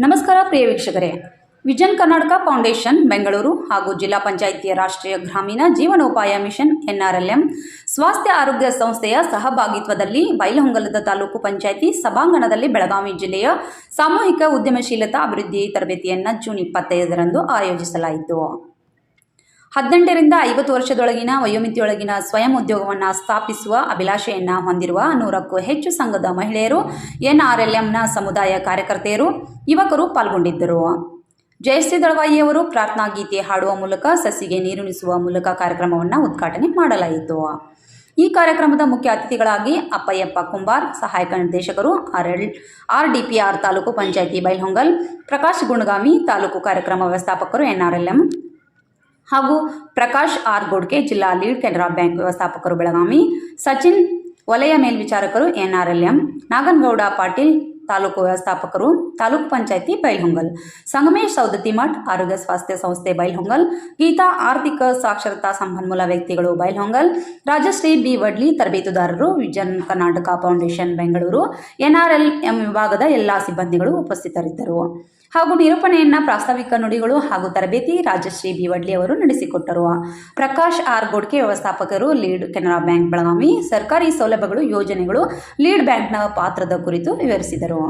ನಮಸ್ಕಾರ ಪ್ರಿಯ ವೀಕ್ಷಕರೇ, vision Karnataka foundation Bengaluru ಹಾಗೂ ಜಿಲ್ಲಾ ಪಂಚಾಯಿತಿಯ ರಾಷ್ಟ್ರೀಯ ಗ್ರಾಮೀಣ ಜೀವನೋಪಾಯ ಮಿಷನ್ NRLM ಸ್ವಾಸ್ಥ್ಯ ಆರೋಗ್ಯ ಸಂಸ್ಥೆಯ ಸಹಭಾಗಿತ್ವದಲ್ಲಿ ಬೈಲಹೊಂಗಲದ ತಾಲೂಕು ಪಂಚಾಯಿತಿ ಸಭಾಂಗಣದಲ್ಲಿ ಬೆಳಗಾವಿ ಜಿಲ್ಲೆಯ ಸಾಮೂಹಿಕ ಉದ್ಯಮಶೀಲತಾ ಅಭಿವೃದ್ಧಿ ತರಬೇತಿಯನ್ನು ಜೂನ್ 25ರಂದು ಆಯೋಜಿಸಲಾಯಿತು. 18 ರಿಂದ 50 ವರ್ಷದೊಳಗಿನ ವಯೋಮಿತಿಯೊಳಗಿನ ಸ್ವಯಂ ಉದ್ಯೋಗವನ್ನು ಸ್ಥಾಪಿಸುವ ಅಭಿಲಾಷೆಯನ್ನು ಹೊಂದಿರುವ 100ಕ್ಕೂ ಹೆಚ್ಚು ಸಂಘದ ಮಹಿಳೆಯರು, NRLMನ ಸಮುದಾಯ ಕಾರ್ಯಕರ್ತೆಯರು, ಯುವಕರು ಪಾಲ್ಗೊಂಡಿದ್ದರು. ಜಯಶ್ರೀ ದಳವಾಯಿಯವರು ಪ್ರಾರ್ಥನಾ ಗೀತೆ ಹಾಡುವ ಮೂಲಕ ಸಸಿಗೆ ನೀರುಣಿಸುವ ಮೂಲಕ ಕಾರ್ಯಕ್ರಮವನ್ನು ಉದ್ಘಾಟನೆ ಮಾಡಲಾಯಿತು. ಈ ಕಾರ್ಯಕ್ರಮದ ಮುಖ್ಯ ಅತಿಥಿಗಳಾಗಿ ಅಪ್ಪಯ್ಯಪ್ಪ ಕುಂಬಾರ್, ಸಹಾಯಕ ನಿರ್ದೇಶಕರು RDPR ತಾಲೂಕು ಪಂಚಾಯಿತಿ ಬೈಲಹೊಂಗಲ್, ಪ್ರಕಾಶ್ ಗುಣಗಾಮಿ ತಾಲೂಕು ಕಾರ್ಯಕ್ರಮ ವ್ಯವಸ್ಥಾಪಕರು NRLM ಹಾಗೂ ಪ್ರಕಾಶ್ R ಗೋಡ್ಕೆ ಜಿಲ್ಲಾ ಲೀಡ್ ಕೆನರಾ ಬ್ಯಾಂಕ್ ವ್ಯವಸ್ಥಾಪಕರು ಬೆಳಗಾವಿ, ಸಚಿನ್ ವಲಯ ಮೇಲ್ವಿಚಾರಕರು NRLM, ನಾಗನಗೌಡ ಪಾಟೀಲ್ ತಾಲೂಕು ವ್ಯವಸ್ಥಾಪಕರು ತಾಲೂಕು ಪಂಚಾಯಿತಿ ಬೈಲಹೊಂಗಲ್, ಸಂಗಮೇಶ್ ಸೌದತ್ತಿಮಠ್ ಆರೋಗ್ಯ ಸ್ವಾಸ್ಥ್ಯ ಸಂಸ್ಥೆ ಬೈಲಹೊಂಗಲ್, ಗೀತಾ ಆರ್ಥಿಕ ಸಾಕ್ಷರತಾ ಸಂಪನ್ಮೂಲ ವ್ಯಕ್ತಿಗಳು ಬೈಲಹೊಂಗಲ್, ರಾಜಶ್ರೀ B ವಡ್ಲಿ ತರಬೇತುದಾರರು, vision Karnataka foundation Bengaluru, NRLM ವಿಭಾಗದ ಎಲ್ಲಾ ಸಿಬ್ಬಂದಿಗಳು ಉಪಸ್ಥಿತರಿದ್ದರು. ಹಾಗೂ ನಿರೂಪಣೆಯನ್ನ ಪ್ರಾಸ್ತಾವಿಕ ನುಡಿಗಳು ಹಾಗೂ ತರಬೇತಿ ರಾಜಶ್ರೀ B ವಡ್ಲಿ ಅವರು ನಡೆಸಿಕೊಟ್ಟರು. ಪ್ರಕಾಶ್ R ಗೋಡ್ಕೆ ವ್ಯವಸ್ಥಾಪಕರು ಲೀಡ್ ಕೆನರಾ ಬ್ಯಾಂಕ್ ಬೆಳಗಾವಿ ಸರ್ಕಾರಿ ಸೌಲಭ್ಯಗಳು ಯೋಜನೆಗಳು ಲೀಡ್ ಬ್ಯಾಂಕ್ನ ಪಾತ್ರದ ಕುರಿತು ವಿವರಿಸಿದರು.